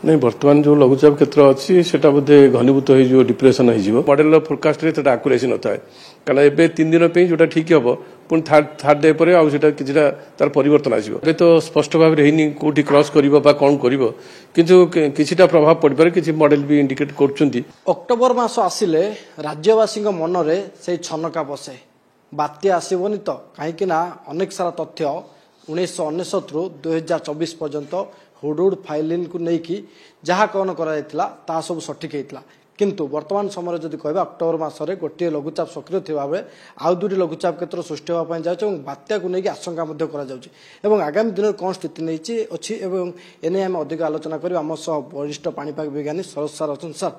नहीं बर्तमान जो लघुचाप क्षेत्र अच्छी से बोधे घनीभूत हो डिप्रेसन हो मॉडल फोरकास्ट आकुरेसी न था कारण एवं 3 दिन जो ठीक हम पुणी थर्ड डे पर आउटा कि तार परिवर्तन आसो ए तो स्पष्ट भाव में कौटी क्रॉस कर कौन कर प्रभाव पड़ पारे किसी मॉडल भी इंडिकेट कर अक्टोबर मास आसिले राज्यवासी मन में से छनका बसे बात्या आसबनी तो कहीं अनेक सारा तथ्य 1999 रु 2024 पर्यंत हुडुड फाइलिन को लेकिन जहाँ कौन करा सब सठिक होता किंतु वर्तमान समय जदि कह अक्टोबर मसरे गोटे लघुचाप सक्रिय थिबा बेले आउ दुटी लघुचाप क्षेत्र सृष्टि होगा जाऊँ बात्या को लेकिन आशंका करा आगामी दिन में कौन स्थिति नहीं अच्छी एने आम अधिक आलोचना कर आम सह वरिष्ठ पाणीपाग विज्ञानी शरद सार अच्छा सर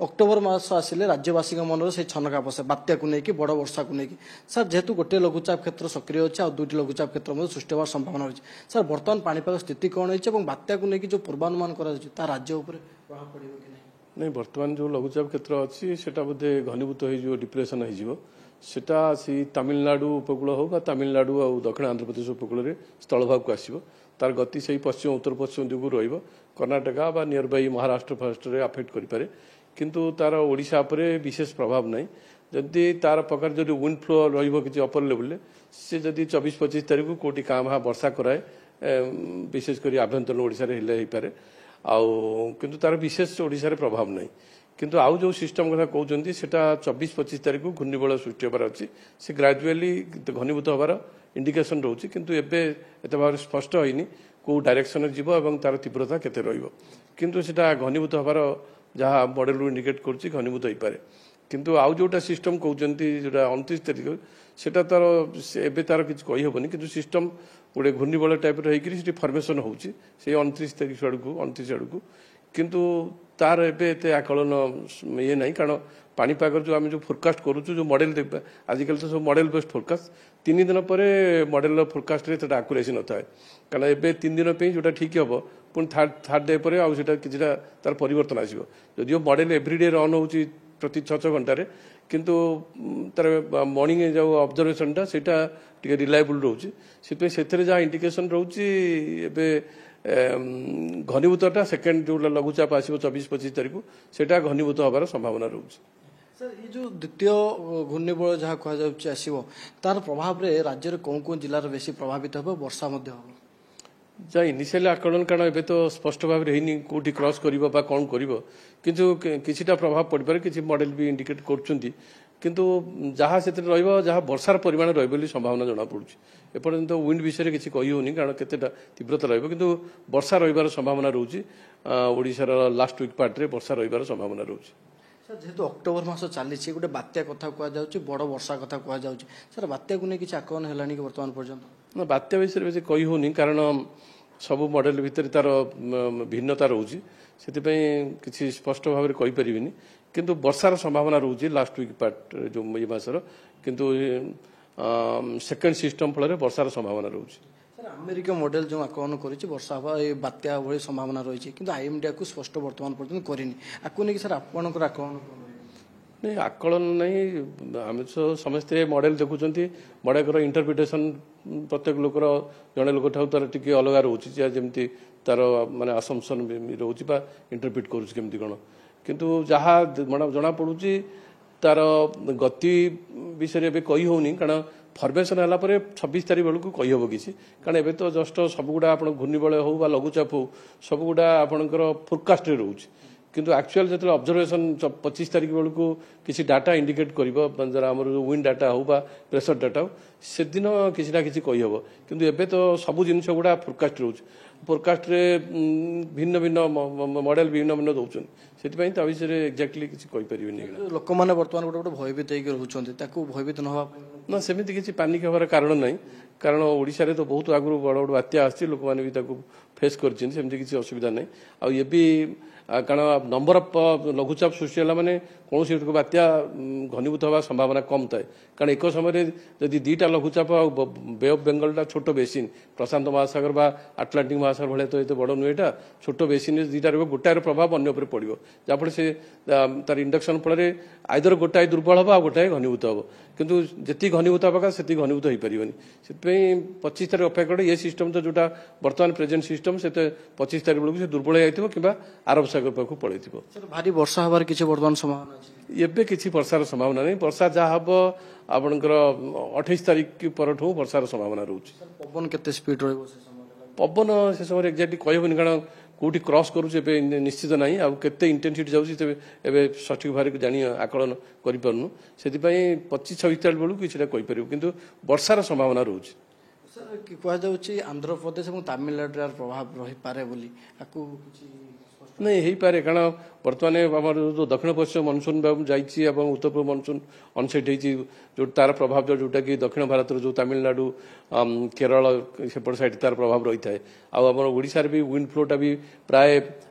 अक्टोबर मास आसिले राज्यवासी मन में से छनका बसे बात्या को लेकिन बड़ वर्षा को लेकिन सर जेहेतु गोटे लघुचाप क्षेत्र सक्रिय अच्छे आ दुटी लघुचाप क्षेत्र सृष्टि होवार संभावना रही सर बर्तमान पाणीपाग स्थिति कौन है बात्या को लेकिन जो पूर्वानुमान कर राज्य उपर प्रभाव पड़े कि नहीं बर्तमान जो लघुचाप क्षेत्र अच्छी से बोधे घनीभूत हो डिप्रेसन होटा सी तमिलनाडु उपकूल हो तमिलनाडु और दक्षिण आंध्र प्रदेश उपकूल स्थल भाग को आसो तार गति से पश्चिम उत्तर पश्चिम दिगु कर्णाटका बा नियर बाई महाराष्ट्र फाराष्ट्र आफेक्ट करें किंतु तार ओडिशा उपरे विशेष प्रभाव नहीं जदि तार प्रकार जो विंड फ्लो रही अपर लेवल से जदि 24-25 तारीख को कौटी क्या वहाँ वर्षा कराए विशेषकर आभ्यंतरण ओडिशा रे पारे किंतु तार विशेष ओडिशा रे प्रभाव नहीं किंतु आउ जो सिस्टम कथा कहते सेटा 24-25 तारीख को घूर्णिबल सृष्टि होबार अच्छी से ग्राजुअली घनीभूत होबार इंडिकेशन रोचे किंतु एबे एते भाव स्पष्ट होइनी को डायरेक्शन जीव और तार तीव्रता केते रहिबो किंतु सेटा घनीभूत होबार जहाँ मॉडल इंडिकेट कर घनीभूत हो पारे किंतु आउ जोटा सिस्टम कहते जोटा 29 तारीख सेटा तार एबे तार किछ कहि होबनी किंतु सिस्टम गोटे घूर्णिबल टाइप रही फर्मेसन होची 29 तारीख आड़ को 29 आड़ को किंतु तार एबे एते आकलन ये नहीं कारण पाणीपाग जो आम जो फोरकास्ट करूँ जो मॉडल आजिकल तो सब मॉडल बेस्ड फोरकास्ट 3 दिन पर मॉडल फोरकास्ट रे आकुरेसी न था कारण एबे 3 दिन जोटा ठीक हम पुणी थर्ड डे पर आउटा कि तार परिवर्तन आसो जदिव मॉडल एवरीडे रन हो प्रति 6 घंटे किंतु तार मॉर्निंग जो ऑब्जर्वेशनटा सेटा टिके रिलायबल रोचे से जहाँ इंडिकेशन रोचे घनीभूतटा सेकेंड जो लघुचाप आसो 24-25 तारीख को सेटा घनीभूत होबार संभावना रोचे सर ये जो द्वितीय घूर्णिबल जहाँ कह तार प्रभाव रे राज्य में कौन कौन जिलार बेसी प्रभावित हो वर्षा हम जा इनिशियल आकलन कारण एबे तो स्पष्ट भाव में कौटी क्रॉस कर कौन कर प्रभाव पड़ पारे किसी मॉडल भी इंडिकेट कर किंतु जहाँ से जहाँ वर्षार परिमाण रही संभावना जना पड़ी एपर्यंत विंड विषय किसी कही होनी कारण केतेटा तीव्रता रही किंतु वर्षा रही संभावना रोचे ओडिशार लास्ट वीक पार्ट रे वर्षा रही संभावना रोचे सर जेहेतु अक्टोबर मास चली गोटे बात्या कथा कहुच्छे बड़ वर्षा कथा कहुच्छे सर बात्या को नहीं किसी आकलन है कि बर्तमान पर्यंत ना बात्या विषय बेस कही होनी कारण सब मॉडल भितर तार भिन्नता रोचे से किसी स्पष्ट भाव में कहीपरि किंतु वर्षार संभावना रोचे लास्ट वीक पार्ट जो ये मासर किंतु सेकेंड सिस्टम फल वर्षार संभावना रोचे सर अमेरिका मॉडल जो आकलन कर वर्षा बात्या भाई संभावना रही है आईएमडी को स्पष्ट बर्तमान पर्यटन करनी आपको नहीं सर आपंकर आकलन नहीं आकलन नहीं आम समस्ते मॉडल देखुं मॉडल इंटरप्रिटेशन प्रत्येक लोकर जड़े लोक तार टी अलग रोचे जमी तार माने असम्पशन रोचे इंटरप्रिट करुँच कौन किंतु जहाँ जना पड़ुची तार गति विषय कही होनी कारण फर्मेसन है 26 तारीख बेलू कही हम किसी कारण एवं तो जस्ट सबगुड़ा आप घूर्णिबल हो लघुचाप हो सबगुड़ा आपणकर फोरकास्ट रोचे किंतु एक्चुअल जो ऑब्जर्वेशन 25 तारीख बेलू किसी डाटा इंडिकेट कर आम विंड डाटा हो प्रेशर डाटा हो से दिन किसी ना किसी कही हम किंतु एबे तो सब जिनस गुड़ा फोरकास्ट रोचे फोरकास्ट रे भिन्न भिन्न मॉडल भिन्न भिन्न दौरान से विषय एक्जाक्टली किसी कहीपर लोक मैंने बर्तमान गोटे गोटे भयभीत होकर भयभीत ना सेमती किसी पानिक हबार कारण नहीं कारण ओडिशा रे तो बहुत आगु बड़ बड़ बात्या आसी लोक मैंने भी फेस करमती किसी असुविधा नहीं आ ये भी कारण नंबर अफ लघुचाप सृष्टि है माने कौन बात्या घनीभूत हवा संभावना कम थाए कारण एक समय जदि 2टा लघुचाप बे ऑफ बेंगलटा छोट बेसिन प्रशांत महासागर बा आटलांटिक महासागर भाया तो ये बड़ नुह यहाँ छोट बेसिन 2टा रही गोटाए प्रभाव अन्य पर पड़ो जहाँफल से तार इंडक्शन फल आइदर गोटाए दुर्बल हम आ गोटाए घनीभूत हम किंतु जी घनीभूत हवा से घनीभूत हो पारे से ସେଥିପାଇଁ 25 ତାରିଖ ଅପେକ୍ଷା କରେ ଏ ସିଷ୍ଟମ ତ ଯୋଉଟା ବର୍ତ୍ତମାନ ପ୍ରେଜେଣ୍ଟ ସିଷ୍ଟମ ସେ 25 ତାରିଖ ବେଳକୁ ସେ ଦୁର୍ବଳ ହେଇଯାଇଥିବ କିମ୍ବା ଆରବ ସାଗର ପାଖକୁ ପଳେଇଥିବ। ଭାରି ବର୍ଷା ହେବାର କିଛି ବର୍ତ୍ତମାନ ସମ୍ଭାବନା ଅଛି? ଏବେ କିଛି ବର୍ଷାର ସମ୍ଭାବନା ନାହିଁ। ବର୍ଷା ଯାହା ହବ ଆପଣଙ୍କର 28 ତାରିଖ ପରଠୁ ବର୍ଷାର ସମ୍ଭାବନା ରହୁଛି। ପବନ କେତେ ସ୍ପିଡ ରହିବ ସେ ସମୟରେ? ପବନ ସେ ସମୟରେ ଏକ୍ଜାକ୍ଟଲି କହିହେବନି, କାରଣ କୋଉଠି କ୍ରସ୍ କରୁଛି ଏବେ ନିଶ୍ଚିତ ନାହିଁ, ଆଉ କେତେ ଇଣ୍ଟେନ୍ସିଟି ଯାଉଛି ଏବେ ସଠିକ ଭାବରେ ଜାଣି ଆକଳନ କରିପାରୁନୁ। ସେଥିପାଇଁ 25-26 ତାରିଖ ବେଳକୁ କିଛିଟା କହିପାରିବୁ, କିନ୍ତୁ ବର୍ଷାର ସମ୍ଭାବନା ରହୁଛି। ସାର୍ କୁହାଯାଉଛି ଆନ୍ଧ୍ରପ୍ରଦେଶ ଏବଂ ତାମିଲନାଡୁରେ ଏହାର ପ୍ରଭାବ ରହିପାରେ ବୋଲି, ଆକୁ କିଛି ନାଇଁ ହେଇପାରେ, କାରଣ ବର୍ତ୍ତମାନ ଆମର ଯେଉଁ ଦକ୍ଷିଣ ପଶ୍ଚିମ ମନସୁନ୍ ଯାଇଛି ଏବଂ ଉତ୍ତର ପୂର୍ବ ମନସୁନ୍ ଅନସେଟ୍ ହେଇଛି, ଯେଉଁ ତାର ପ୍ରଭାବ ଯୋଉଟା କି ଦକ୍ଷିଣ ଭାରତର ଯେଉଁ ତାମିଲନାଡୁ କେରଳ ସେପଟ ସାଇଡ୍ ତାର ପ୍ରଭାବ ରହିଥାଏ। ଆଉ ଆମର ଓଡ଼ିଶାରେ ବି ୱିଣ୍ଡ ଫ୍ଲୋଟା ବି ପ୍ରାୟ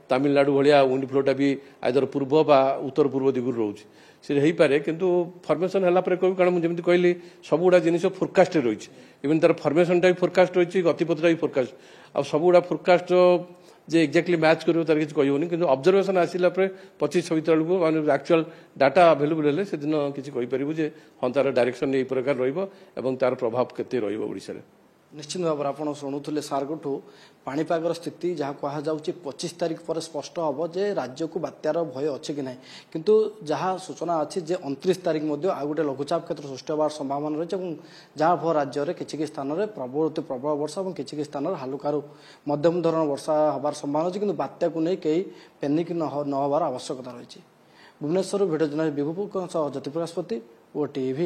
ତାମିଲନାଡୁ ଭଳିଆ ୱିଣ୍ଡ ଫ୍ଲୋଟା ବି ଆଇଦର ପୂର୍ବ ବା ଉତ୍ତର ପୂର୍ବ ଦିଗରୁ ରହୁଛି। ସେ ହେଇପାରେ, କିନ୍ତୁ ଫର୍ମେସନ୍ ହେଲା ପରେ କହିବୁ, କାରଣ ମୁଁ ଯେମିତି କହିଲି ସବୁଗୁଡ଼ା ଜିନିଷ ଫୋରକାଷ୍ଟରେ ରହିଛି। ଇଭେନ୍ ତାର ଫର୍ମେସନ୍ଟା ବି ଫୋରକାଷ୍ଟ ରହିଛି, ଗତିପଥଟା ବି ଫୋରକାଷ୍ଟ, ଆଉ ସବୁଗୁଡ଼ା ଫୋରକାଷ୍ଟ ଯେ ଏକ୍ଜାକ୍ଟଲି ମ୍ୟାଚ୍ କରିବ ତାର କିଛି କହିହେବନି। କିନ୍ତୁ ଅବଜରଭେସନ୍ ଆସିଲା ପରେ 25-26 ବେଳକୁ ମାନେ ଆକ୍ଚୁଆଲ ଡାଟା ଆଭେଲେବୁଲ୍ ହେଲେ ସେଦିନ କିଛି କହିପାରିବୁ ଯେ ହଁ ତାର ଡାଇରେକ୍ସନ୍ ଏଇ ପ୍ରକାର ରହିବ ଏବଂ ତାର ପ୍ରଭାବ କେତେ ରହିବ ଓଡ଼ିଶାରେ। ନିଶ୍ଚିତ ଭାବରେ ଆପଣ ଶୁଣୁଥିଲେ ସାର୍ଙ୍କଠୁ ପାଣିପାଗର ସ୍ଥିତି, ଯାହା କୁହାଯାଉଛି 25 ତାରିଖ ପରେ ସ୍ପଷ୍ଟ ହେବ ଯେ ରାଜ୍ୟକୁ ବାତ୍ୟାର ଭୟ ଅଛି କି ନାହିଁ। କିନ୍ତୁ ଯାହା ସୂଚନା ଅଛି ଯେ 29 ତାରିଖ ମଧ୍ୟ ଆଉ ଗୋଟେ ଲଘୁଚାପ କ୍ଷେତ୍ର ସୃଷ୍ଟି ହେବାର ସମ୍ଭାବନା ରହିଛି ଏବଂ ଯାହାଫଳରେ ରାଜ୍ୟରେ କିଛି କିଛି ସ୍ଥାନରେ ପ୍ରବଳ ବର୍ଷା ଏବଂ କିଛି କିଛି ସ୍ଥାନରେ ହାଲୁକାରୁ ମଧ୍ୟମ ଧରଣର ବର୍ଷା ହେବାର ସମ୍ଭାବନା ଅଛି। କିନ୍ତୁ ବାତ୍ୟାକୁ ନେଇ କେହି ପେନିକ୍ ନ ହେବାର ଆବଶ୍ୟକତା ରହିଛି। ଭୁବନେଶ୍ୱରରୁ ଭିଡ଼ିଓ ଜର୍ଣ୍ଣାଲିଷ୍ଟ ବିଭୁଙ୍କ ସହ ଜ୍ୟୋତିପ୍ରକାଶ ପତି, OTV।